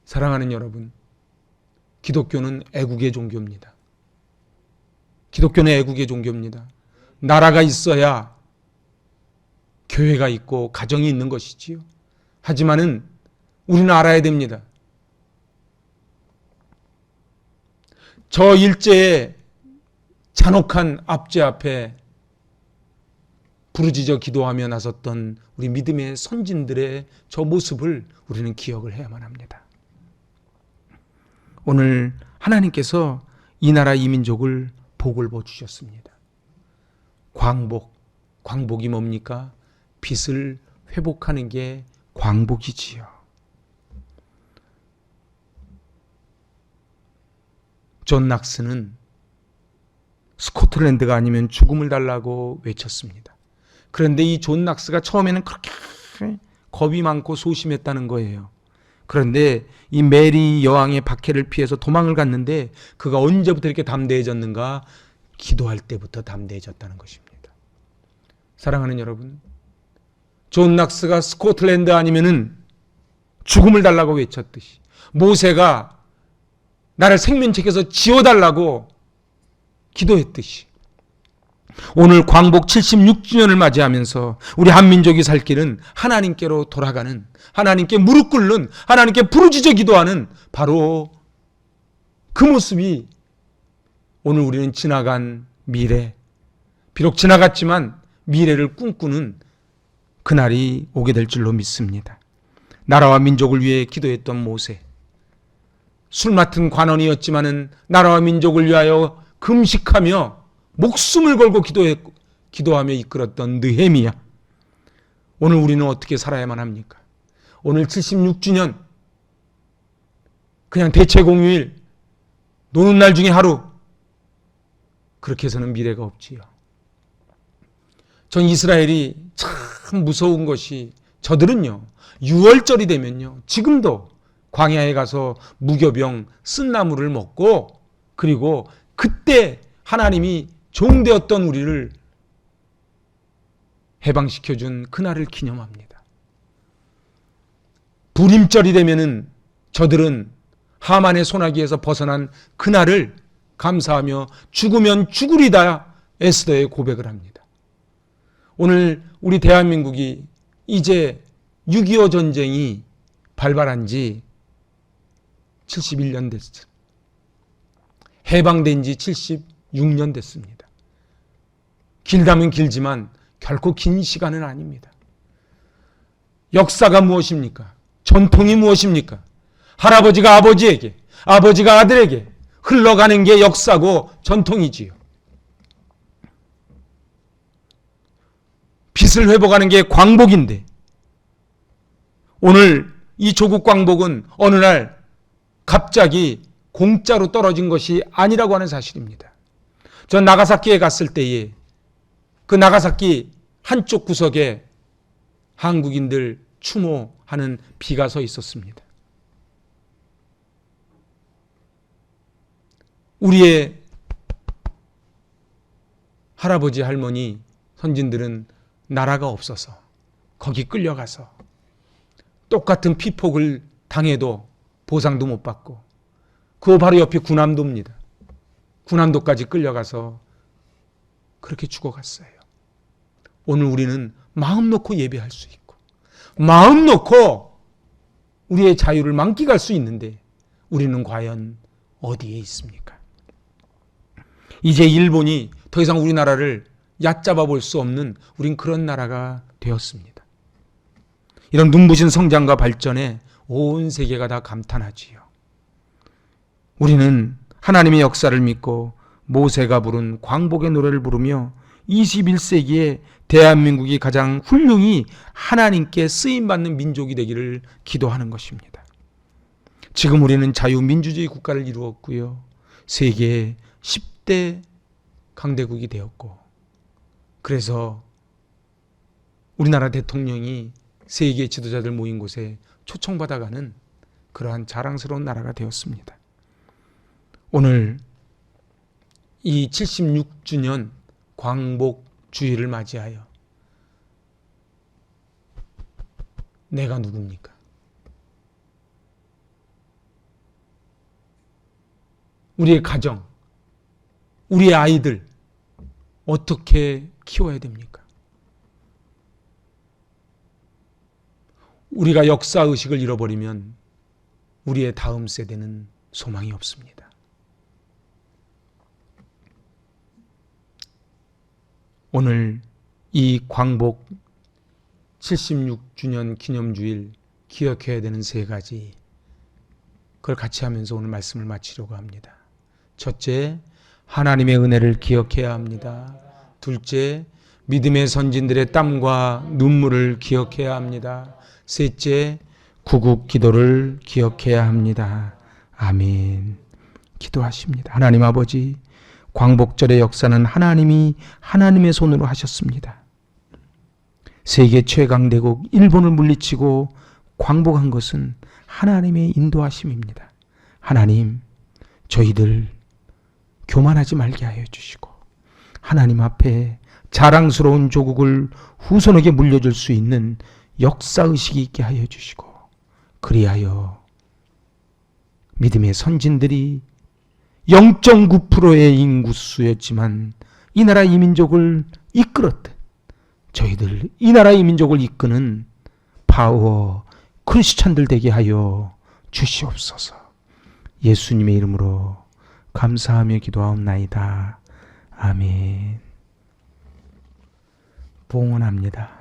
사랑하는 여러분, 기독교는 애국의 종교입니다. 기독교는 애국의 종교입니다. 나라가 있어야 교회가 있고 가정이 있는 것이지요. 하지만은 우리는 알아야 됩니다. 저 일제의 잔혹한 압제 앞에 부르짖어 기도하며 나섰던 우리 믿음의 선진들의 저 모습을 우리는 기억을 해야만 합니다. 오늘 하나님께서 이 나라 이 민족을 복을 주셨습니다. 광복이 뭡니까? 빚을 회복하는 게 광복이지요. 존 낙스는 스코틀랜드가 아니면 죽음을 달라고 외쳤습니다. 그런데 이 존 낙스가 처음에는 그렇게 겁이 많고 소심했다는 거예요. 그런데 이 메리 여왕의 박해를 피해서 도망을 갔는데 그가 언제부터 이렇게 담대해졌는가? 기도할 때부터 담대해졌다는 것입니다. 사랑하는 여러분, 존 낙스가 스코틀랜드 아니면은 죽음을 달라고 외쳤듯이, 모세가 나를 생명책에서 지워달라고 기도했듯이, 오늘 광복 76주년을 맞이하면서 우리 한민족이 살 길은 하나님께로 돌아가는, 하나님께 무릎 꿇는, 하나님께 부르짖어 기도하는 바로 그 모습이 오늘 우리는 지나간 미래, 비록 지나갔지만 미래를 꿈꾸는 그날이 오게 될 줄로 믿습니다. 나라와 민족을 위해 기도했던 모세, 술 맡은 관원이었지만은 나라와 민족을 위하여 금식하며 목숨을 걸고 기도하며 이끌었던 느헤미야. 오늘 우리는 어떻게 살아야만 합니까? 오늘 76주년, 그냥 대체공휴일, 노는 날 중에 하루, 그렇게 해서는 미래가 없지요. 전 이스라엘이 참 무서운 것이, 저들은요 6월절이 되면요 지금도 광야에 가서 무교병 쓴나물을 먹고, 그리고 그때 하나님이 종되었던 우리를 해방시켜준 그날을 기념합니다. 불임절이 되면은 저들은 하만의 소나기에서 벗어난 그날을 감사하며 죽으면 죽으리다 에스더의 고백을 합니다. 오늘 우리 대한민국이 이제 6.25 전쟁이 발발한 지 71년 됐습니다. 해방된 지 76년 됐습니다. 길다면 길지만 결코 긴 시간은 아닙니다. 역사가 무엇입니까? 전통이 무엇입니까? 할아버지가 아버지에게, 아버지가 아들에게 흘러가는 게 역사고 전통이지요. 빚을 회복하는 게 광복인데, 오늘 이 조국 광복은 어느 날 갑자기 공짜로 떨어진 것이 아니라고 하는 사실입니다. 전 나가사키에 갔을 때에 그 나가사키 한쪽 구석에 한국인들 추모하는 비가 서 있었습니다. 우리의 할아버지, 할머니, 선진들은 나라가 없어서 거기 끌려가서 똑같은 피폭을 당해도 보상도 못 받고, 그 바로 옆이 군함도입니다. 군함도까지 끌려가서 그렇게 죽어갔어요. 오늘 우리는 마음 놓고 예배할 수 있고, 마음 놓고 우리의 자유를 만끽할 수 있는데, 우리는 과연 어디에 있습니까? 이제 일본이 더 이상 우리나라를 얕잡아 볼 수 없는, 우린 그런 나라가 되었습니다. 이런 눈부신 성장과 발전에 온 세계가 다 감탄하지요. 우리는 하나님의 역사를 믿고 모세가 부른 광복의 노래를 부르며 21세기에 대한민국이 가장 훌륭히 하나님께 쓰임받는 민족이 되기를 기도하는 것입니다. 지금 우리는 자유민주주의 국가를 이루었고요. 세계 10대 강대국이 되었고, 그래서 우리나라 대통령이 세계 지도자들 모인 곳에 초청받아가는 그러한 자랑스러운 나라가 되었습니다. 오늘 이 76주년 광복주의를 맞이하여 내가 누굽니까? 우리의 가정, 우리의 아이들 어떻게 키워야 됩니까? 우리가 역사의식을 잃어버리면 우리의 다음 세대는 소망이 없습니다. 오늘 이 광복 76주년 기념주일 기억해야 되는 세 가지, 그걸 같이 하면서 오늘 말씀을 마치려고 합니다. 첫째, 하나님의 은혜를 기억해야 합니다. 둘째, 믿음의 선진들의 땀과 눈물을 기억해야 합니다. 셋째, 구국 기도를 기억해야 합니다. 아멘. 기도하십니다. 하나님 아버지, 광복절의 역사는 하나님이 하나님의 손으로 하셨습니다. 세계 최강대국 일본을 물리치고 광복한 것은 하나님의 인도하심입니다. 하나님, 저희들 교만하지 말게 하여 주시고, 하나님 앞에 자랑스러운 조국을 후손에게 물려줄 수 있는 역사의식이 있게 하여 주시고, 그리하여 믿음의 선진들이 0.9%의 인구수였지만 이 나라 이민족을 이끌었듯 저희들 이 나라 이민족을 이끄는 파워 크리스찬들 되게 하여 주시옵소서. 예수님의 이름으로 감사하며 기도하옵나이다. 아멘. 봉헌합니다.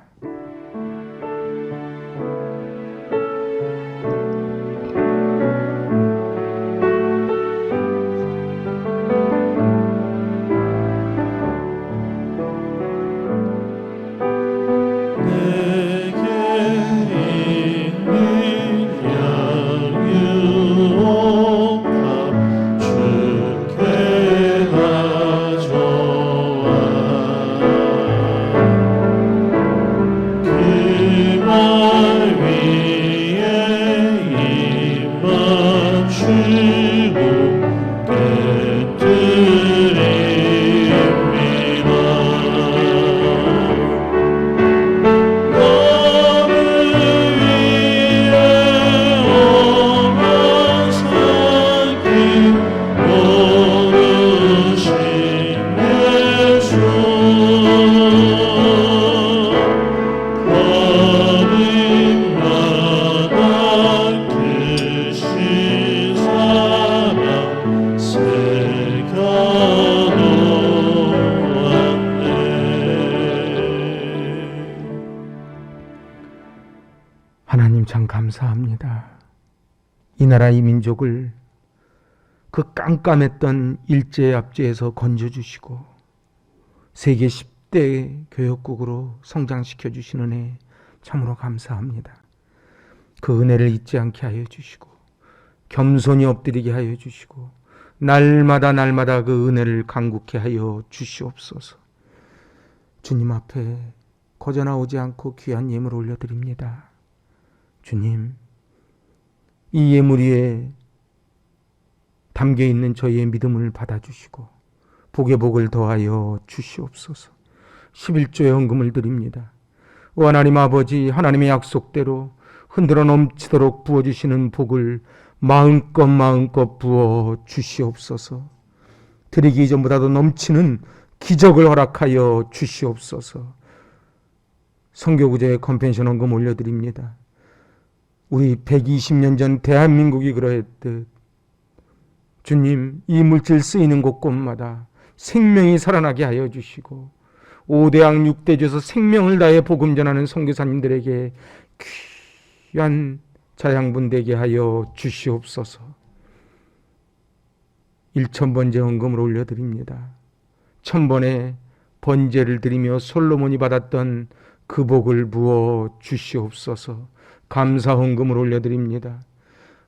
하나님 참 감사합니다. 이 나라 이 민족을 그 깜깜했던 일제압제에서 건져주시고 세계 10대 교역국으로 성장시켜 주시는 애 참으로 감사합니다. 그 은혜를 잊지 않게 하여 주시고 겸손히 엎드리게 하여 주시고 날마다 그 은혜를 간구케 하여 주시옵소서. 주님 앞에 거저 나오지 않고 귀한 예물을 올려드립니다. 주님, 이 예물 위에 담겨있는 저희의 믿음을 받아주시고 복의 복을 더하여 주시옵소서. 11조의 헌금을 드립니다. 오 하나님 아버지, 하나님의 약속대로 흔들어 넘치도록 부어주시는 복을 마음껏 부어 주시옵소서. 드리기 이전보다도 넘치는 기적을 허락하여 주시옵소서. 선교구제의 컨펜션 헌금 올려드립니다. 우리 120년 전 대한민국이 그러했듯 주님, 이 물질 쓰이는 곳곳마다 생명이 살아나게 하여 주시고 5대양 6대주에서 생명을 다해 복음 전하는 선교사님들에게 귀한 자양분 되게 하여 주시옵소서. 1000번째 헌금을 올려드립니다. 1000번의 번제를 드리며 솔로몬이 받았던 그 복을 부어 주시옵소서. 감사 헌금을 올려드립니다.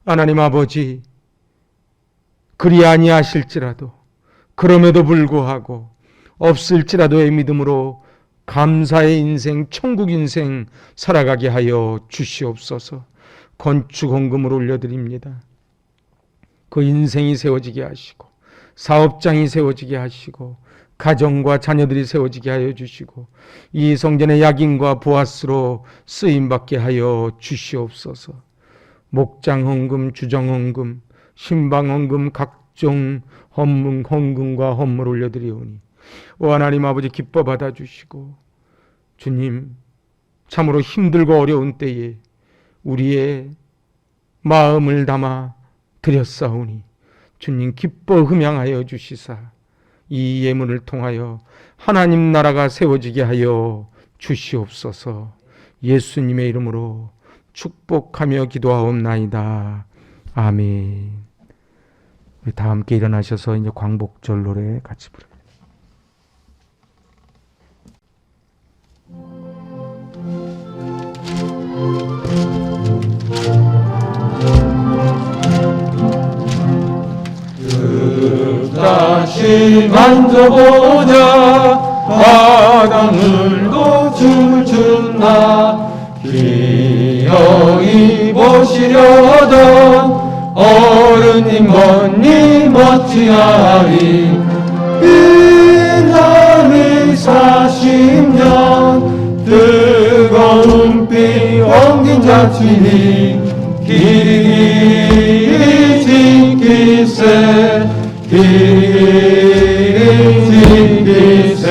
하나님 아버지, 그리 아니하실지라도 그럼에도 불구하고 없을지라도의 믿음으로 감사의 인생, 천국 인생 살아가게 하여 주시옵소서. 건축 헌금을 올려드립니다. 그 인생이 세워지게 하시고 사업장이 세워지게 하시고 가정과 자녀들이 세워지게 하여 주시고 이 성전의 약인과 보아스로 쓰임받게 하여 주시옵소서. 목장 헌금, 주정 헌금, 신방 헌금, 각종 헌금과 헌물 올려드리오니 오 하나님 아버지 기뻐 받아주시고 주님, 참으로 힘들고 어려운 때에 우리의 마음을 담아 드렸사오니 주님 기뻐 흠양하여 주시사 이 예물을 통하여 하나님 나라가 세워지게 하여 주시옵소서. 예수님의 이름으로 축복하며 기도하옵나이다. 아멘. 우리 다 함께 일어나셔서 이제 광복절 노래 같이 부르겠습니다. 다시 만져보자 바닷물도 춤을 춘다 기어이 보시려던 어른님 먼님 어찌하리 빈 하늘 40년 뜨거운 피 엉킨 자취니 길이 지키세 지키세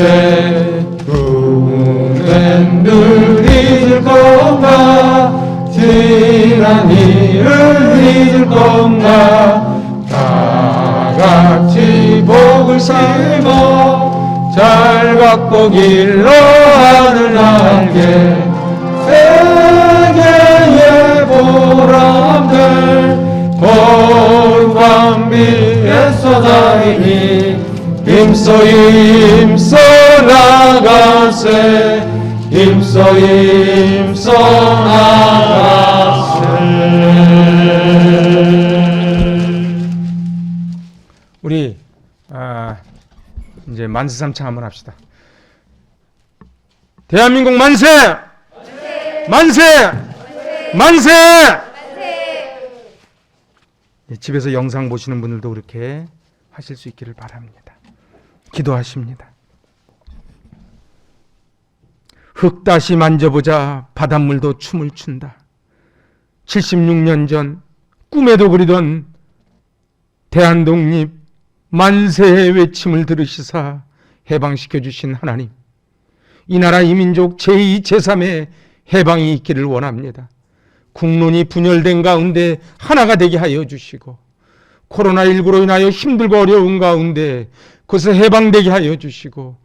후회를 잊을 건가 지난 일을 잊을 건가 다 같이 복을 심어 잘 갖고 길러 하늘 날개 세계의 보람들 거룩한 비에 쏟아이니 힘써 나가세 힘써 나가세. 우리 이제 만세 삼창 한번 합시다. 대한민국 만세! 만세! 만세! 집에서 영상 보시는 분들도 그렇게 하실 수 있기를 바랍니다. 기도하십니다. 흙 다시 만져보자 바닷물도 춤을 춘다. 76년 전 꿈에도 그리던 대한독립 만세의 외침을 들으시사 해방시켜 주신 하나님, 이 나라 이 민족 제2, 제3의 해방이 있기를 원합니다. 국론이 분열된 가운데 하나가 되게 하여 주시고 코로나19로 인하여 힘들고 어려운 가운데 그것을 해방되게 하여 주시고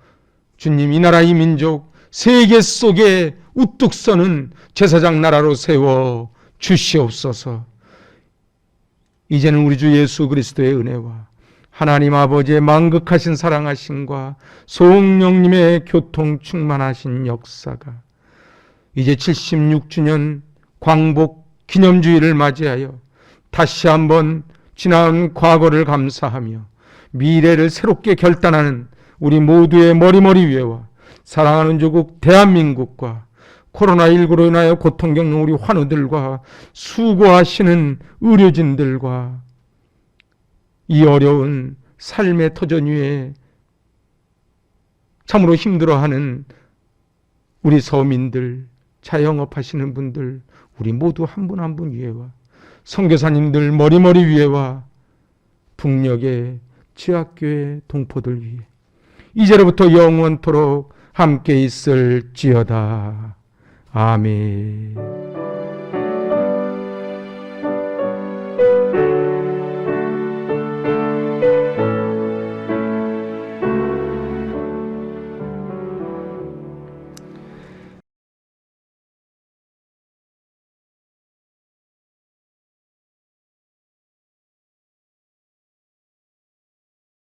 주님, 이 나라 이 민족 세계 속에 우뚝 서는 제사장 나라로 세워 주시옵소서. 이제는 우리 주 예수 그리스도의 은혜와 하나님 아버지의 만극하신 사랑하심과 성령님의 교통 충만하신 역사가 이제 76주년 광복 기념주의를 맞이하여 다시 한번 지난 과거를 감사하며 미래를 새롭게 결단하는 우리 모두의 머리 위에와 사랑하는 조국 대한민국과 코로나19로 인하여 고통 겪는 우리 환우들과 수고하시는 의료진들과 이 어려운 삶의 터전 위에 참으로 힘들어하는 우리 서민들, 자영업하시는 분들, 우리 모두 한 분 한 분 위에와 선교사님들 머리머리 위에와 북녘의 지학교회 동포들 위에 이제로부터 영원토록 함께 있을지어다. 아멘.